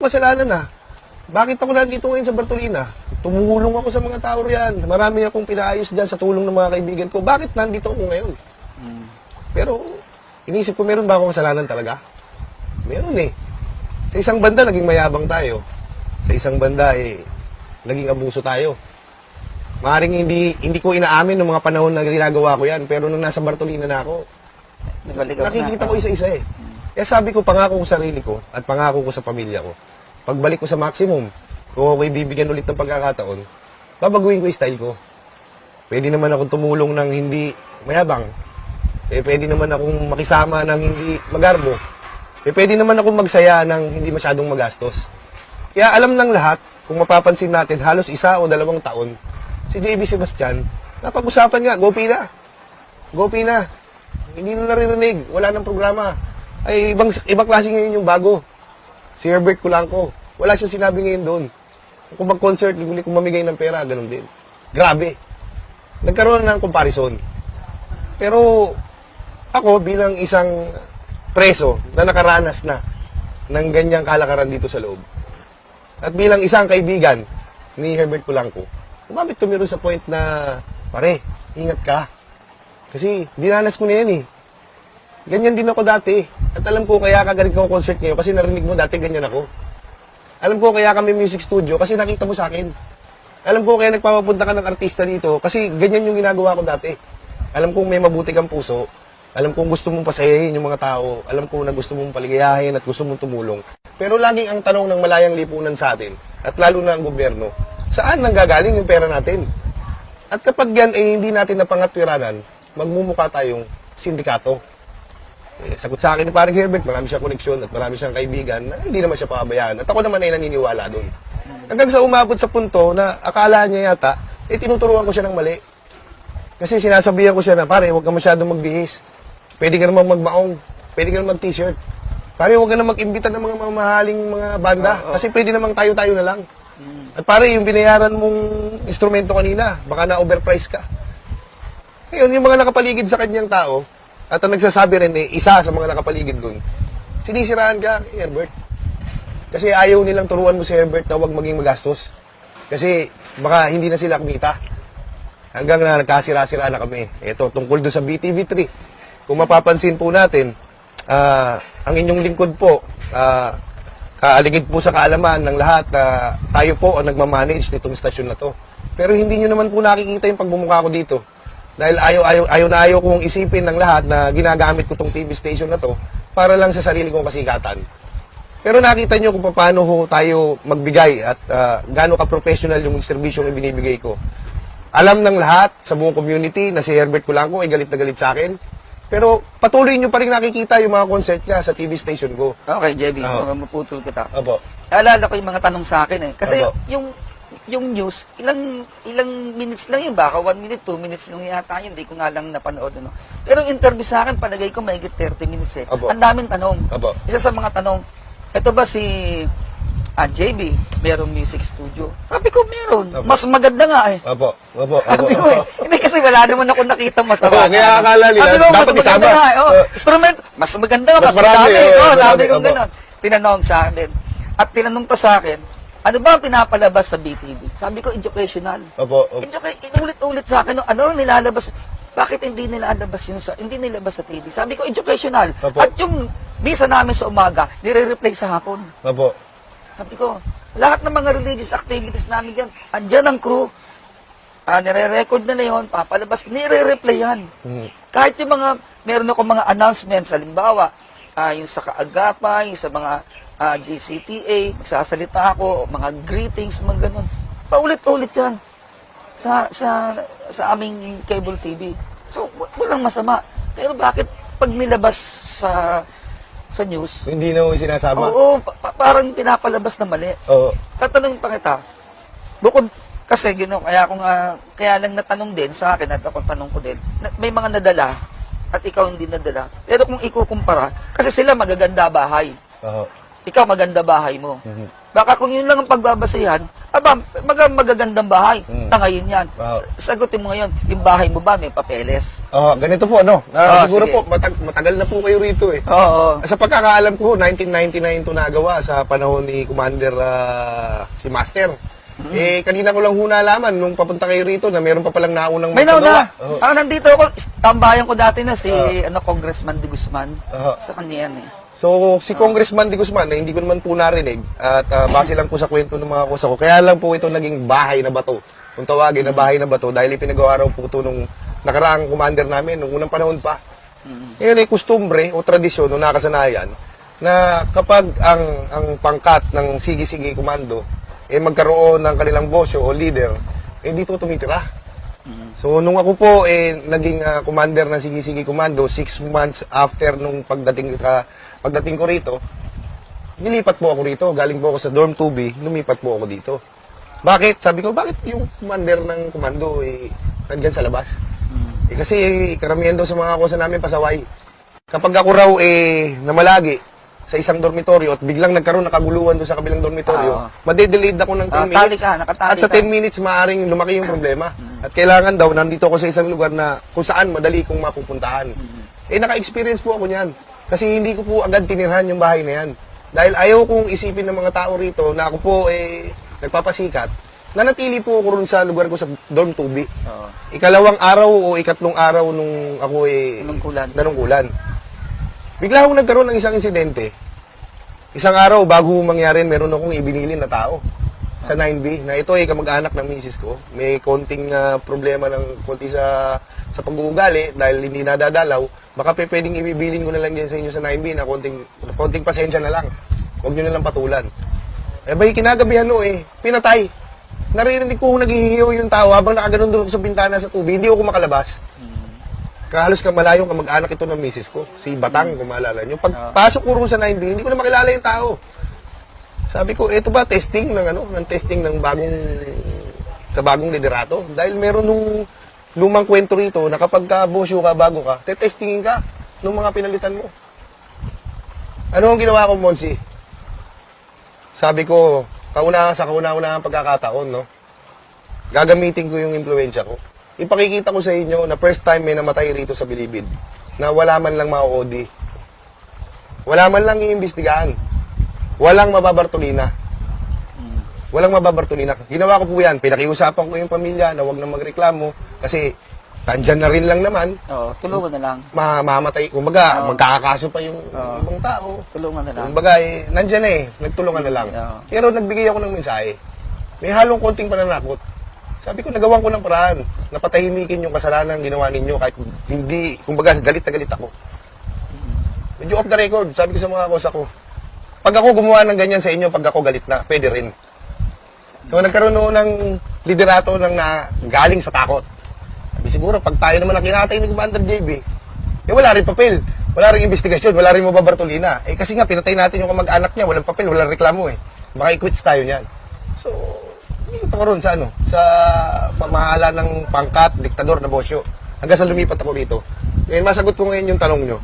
Kasalanan na. Bakit ako nandito ngayon sa Bartolina? Tumulong ako sa mga tao riyan. Marami akong pinaayos dyan sa tulong ng mga kaibigan ko. Bakit nandito ako ngayon? Pero, inisip ko, meron ba akong kasalanan talaga? Meron eh. Sa isang banda, naging mayabang tayo. Sa isang banda, naging abuso tayo. Maaaring hindi ko inaamin ng mga panahon na ginagawa ko yan. Pero nung nasa Bartolina na ako, nakikita ko isa-isa eh. Kaya sabi ko, pangako ko sa sarili ko at pangako ko sa pamilya ko. Pagbalik ko sa maximum, kung ako'y bibigyan ulit ng pagkakataon, babaguhin ko yung style ko. Pwede naman akong tumulong ng hindi mayabang. Pwede naman akong makisama ng hindi magarbo. Pwede naman akong magsaya ng hindi masyadong magastos. Kaya alam ng lahat, kung mapapansin natin, halos 1 o 2 taon, si JB Sebastian, napag-usapan nga, GoP na. GoP na. Hindi na naririnig, wala ng programa. Ay, ibang klase ngayon yung bago. Si Herbert Culanco. Wala siyang sinabi ngayon doon. Kung mag-concert, hindi kong mamigay ng pera, ganun din. Grabe. Nagkaroon na ng comparison. Pero, ako bilang isang preso na nakaranas na ng ganyang kalakaran dito sa loob, at bilang isang kaibigan ni Herbert Culanco, umabot kami rin sa point na, pare, ingat ka. Kasi, dinanas ko na yan eh. Ganyan din ako dati. At alam ko kaya kagaling ko concert ngayon kasi narinig mo dati ganyan ako. Alam ko kaya kami music studio kasi nakita mo sa akin. Alam ko kaya nagpapapunta ka ng artista dito kasi ganyan yung ginagawa ko dati. Alam kong may mabuti kang puso. Alam kong gusto mong pasayahin yung mga tao. Alam ko na gusto mong paligayahin at gusto mong tumulong. Pero laging ang tanong ng malayang lipunan sa atin, at lalo na ang gobyerno, saan nanggagaling yung pera natin? At kapag yan ay hindi natin napangatwiranan, magmumukha tayong sindikato. Sagot sa akin ni Paring Herbert, marami siyang koneksyon at marami siyang kaibigan na hindi naman siya pababayaan. At ako naman ay naniniwala doon. Hanggang sa umabot sa punto na akala niya yata, tinuturuan ko siya ng mali. Kasi sinasabihan ko siya na, pare, huwag ka masyadong magbihis. Pwede ka naman magmaong, pwede ka naman mag-t-shirt. Pare, huwag ka naman mag-imbita ng mga mamahaling mga banda. Kasi pwede naman tayo-tayo na lang. At pare, yung binayaran mong instrumento kanina, baka na-overprice ka. Ngayon, yung mga nakapaligid sa kanyang tao, at ang nagsasabi rin isa sa mga nakapaligid dun, sinisiraan ka, Herbert. Kasi ayaw nilang turuan mo si Herbert na huwag maging magastos. Kasi baka hindi na sila kumita. Hanggang na nagkasira-sira na kami. Ito, tungkol doon sa BTV3. Kung mapapansin po natin, ang inyong lingkod po, kaaligid po sa kaalaman ng lahat na tayo po ang nagmamanage nitong stasyon na to. Pero hindi nyo naman po nakikita yung pagmumukha ko dito. Dahil ayaw kong isipin ng lahat na ginagamit ko tong TV station na to para lang sa sarili kong kasikatan. Pero nakita nyo kung paano tayo magbigay at gaano ka-professional yung serbisyong ibinibigay ko. Alam ng lahat sa buong community na si Herbert Culanco ay galit na galit sa akin. Pero patuloy nyo pa rin nakikita yung mga concert niya sa TV station ko. Okay, JB, maputol kita. Opo. Alala ko yung mga tanong sa akin eh. Kasi Opo. yung news, ilang minutes lang yun, baka 1 minute, 2 minutes lang yata yun, hindi ko nga lang napanood. Ano. Pero yung interview sa akin, palagay ko mahigit 30 minutes eh. Opo. Ang daming tanong. Opo. Isa sa mga tanong, ito ba si JB, merong music studio? Sabi ko, meron. Opo. Mas maganda nga eh. Opo. Opo. Sabi ko eh, hindi kasi wala naman ako nakita masama. Kaya akala nila, Sabi ko, dapat mas maganda isama. nga eh. Oh, instrument, mas maganda nga, mas marami, marami. Oh, sabi ko opo. gano'n. Tinanong sa akin. At tinanong pa sa akin, ano ba ang pinapalabas sa BTV? Sabi ko, educational. Opo. Inulit-ulit sa akin, ano nilalabas? Bakit hindi nilalabas yun hindi nilabas sa TV? Sabi ko, educational. Opo. At yung misa namin sa umaga, nire-replay sa hapon. Opo. Sabi ko, lahat ng mga religious activities namin yan, andyan ang crew, nire-record na yun, papalabas, nire-replay yan. Kahit yung mga, meron ako mga announcements, halimbawa, yung sa kaagapan, yung sa mga GCTA, magsasalita ako, mga greetings, mga ganun. Paulit-ulit yan sa aming cable TV. So, walang masama. Pero bakit pag nilabas sa news, Hindi na mo sinasama. oo, parang pinapalabas na mali. Oo. Tatanungin pa kita, bukod, kasi kaya lang natanong din sa akin at ako tanong ko din, may mga nadala at ikaw hindi nadala. Pero kung ikukumpara, kasi sila magaganda bahay. Oo. Ikaw maganda bahay mo. Baka kung yun lang ang pagbabasehan, magagandang bahay. Tangayin yan. Wow. Sagutin mo ngayon, yung bahay mo ba may papeles? Ganito po, no? Siguro sige. po, matagal na po kayo rito eh. Oo. Sa pagkakaalam ko, 1999 ito nagawa sa panahon ni Commander si Master. Kanina ko lang ho nalaman nung papunta kayo rito na meron pa palang naunang May magpagawa. nauna. Nandito ako, tambayan ko dati na si Congressman de Guzman. Sa kanya yan eh. So, si Congressman de Guzman, na hindi ko naman po narinig, at base lang po sa kwento ng mga kusa ko, kaya lang po ito naging bahay na bato. Kung tawagin na bahay na bato, dahil ipinagawa raw po ito nung nakaraang commander namin, nung unang panahon pa. Ngayon ay kustumbre o tradisyon o nakasanayan na kapag ang pangkat ng sige-sige komando magkaroon ng kanilang bosyo o leader, dito tumitira. So, nung ako po naging commander ng sige-sige komando, 6 months after nung pagdating ko rito, nilipat po ako rito. Galing po ako sa dorm 2B, lumipat po ako dito. Bakit? Sabi ko, bakit yung commander ng komando nandyan sa labas? Kasi karamihan daw sa mga kusa namin pasaway. Kapag ako raw namalagi sa isang dormitoryo at biglang nagkaroon ng kaguluhan doon sa kabilang dormitoryo, madedelayed ako ng 10 minutes. At sa 10 minutes, maaaring lumaki yung problema. At kailangan daw, nandito ako sa isang lugar na kung saan madali kong mapupuntahan. Naka-experience po ako niyan. Kasi hindi ko po agad tinirhan yung bahay na yan. Dahil ayaw kong isipin ng mga tao rito na ako po nagpapasikat. Nanatili po ako rin sa lugar ko sa dorm 2B. Ikalawang araw o ikatlong araw nung ako nanungkulan. Bigla akong nagkaroon ng isang insidente. Isang araw, bago mangyari, meron akong ibinilin na tao sa 9B, na ito ay kamag-anak ng misis ko. May konting problema ng konti sa pag-uugali dahil hindi nadadalaw. Baka pwedeng ibibilin ko na lang dyan sa inyo sa 9B na konting pasensya na lang. Huwag nyo na lang patulan. Bay, kinagabihan pinatay. Naririnig ko naghihiyaw yung tao habang nakaganon doon ako sa bintana sa tubig. Hindi ako makalabas. Halos malayo kamag-anak ito ng misis ko. Si Batang, kung maalala nyo. Pagpasok ko rin sa 9B, hindi ko na makilala yung tao. Sabi ko, ito ba testing ng testing ng bagong liderato? Dahil meron nung lumang kwento rito na kapag bosyo ka, bago ka, tetestingin ka nung mga pinalitan mo. Ano ang ginawa ko, Monsi? Sabi ko, sa kauna-unahang pagkakataon, no? Gagamitin ko yung impluensya ko. Ipakikita ko sa inyo na first time may namatay rito sa Bilibid na wala man lang ma-OD. Wala man lang iimbestigahan. Walang mababartolina. Walang mababartolina. Ginawa ko po yan. Pinakiusapan ko yung pamilya na wag na magreklamo kasi tandyan na rin lang naman. Tulungan na lang. Mamatay. Kumbaga, magkakakaso pa yung ibang tao. Tulungan na lang. Kumbaga, nandyan nagtulungan na lang. Pero nagbigay ako ng mensahe. May halong konting pananakot. Sabi ko, nagawan ko ng paraan. Napatahimikin yung kasalanan ginawa ninyo kahit hindi, kumbaga, galit na galit ako. Medyo off the record, sabi ko sa mga kosa ko, pag ako gumawa ng ganyan sa inyo, pag ako galit na, pwede rin. So, nagkaroon noon ng liderato ng galing sa takot. Sabi siguro, pag tayo naman ang kinatay ni Commander JB, wala rin papel, wala rin investigasyon, wala rin mababartolina. Kasi nga, pinatay natin yung kamag-anak niya, walang papel, walang reklamo Baka i-quits tayo niyan. So, ito ko ron sa sa pamahala ng pangkat, diktador na bosyo. Hanggang sa lumipat ako rito. Ngayon, masagot ko ngayon yung tanong nyo.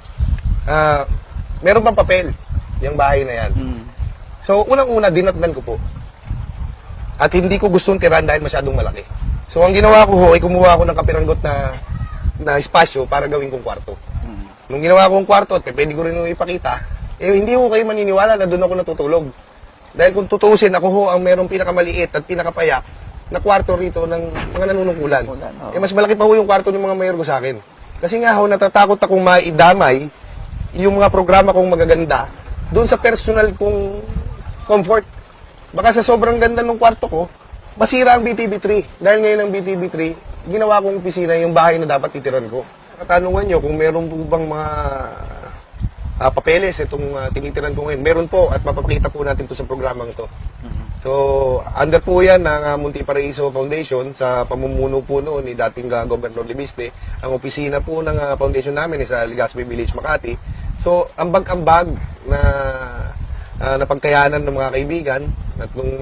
Meron bang papel yung bahay na yan? So, unang-una, dinatnan ko po. At hindi ko gustong tiran dahil masyadong malaki. So, ang ginawa ko ay kumuha ako ng kapiranggot na espasyo para gawin kong kwarto. Nung ginawa kong kwarto, at pwede ko rin ipakita, hindi ko kayo maniniwala na doon ako natutulog. Dahil kung tutuusin, ako ang merong pinakamaliit at pinakapayak na kwarto rito ng mga nanunungkulan. Mas malaki pa yung kwarto ng mga mayor ko sa akin. Kasi nga natatakot akong maidamay yung mga programa kong magaganda doon sa personal kong comfort. Baka sa sobrang ganda ng kwarto ko, masira ang BTV3. Dahil ngayon ang BTV3, ginawa kong opisina yung bahay na dapat titiran ko. Katanungan nyo kung meron po bang mga papeles itong tinitiran ko ngayon. Meron po at mapapakita po natin to sa programang ito. So, under po yan ng Munti Paraiso Foundation sa pamumuno po noon ni dating Governor Libiste. Ang opisina po ng foundation namin is sa Legazpi Village, Makati. So, ambag-ambag na napagkayanan ng mga kaibigan at nung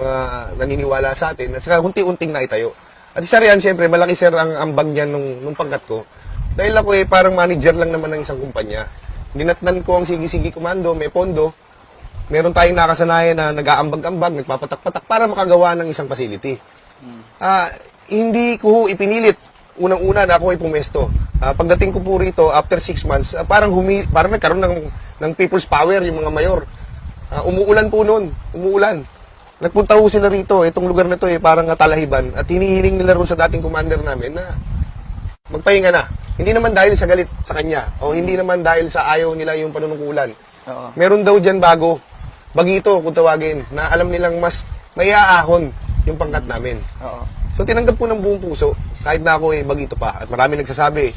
naniniwala sa atin, at saka unti-unting naitayo. At isa riyan, siyempre, malaki sir ang ambag niyan nung pangkat ko. Dahil ako parang manager lang naman ng isang kumpanya. Dinatnan ko ang sige-sige komando, may pondo. meron tayong nakasanayan na nag-aambag-ambag, nagpapatak-patak para makagawa ng isang facility. Hindi ko ipinilit unang-una na ako ay pumesto. Pagdating ko po rito, after 6 months, parang nagkaroon ng people's power yung mga mayor. Umuulan po noon, umuulan. Nagpunta ho sila rito, itong lugar na to parang Talahiban, at hinihiling nila ron sa dating commander namin na magpahinga na. Hindi naman dahil sa galit sa kanya, o hindi naman dahil sa ayaw nila yung panunungkulan. Oo. Meron daw dyan bagito kung tawagin, na alam nilang mas may aahon yung pangkat namin. Oo. So tinanggap ko ng buong puso, kahit na ako bagito pa. At marami nagsasabi,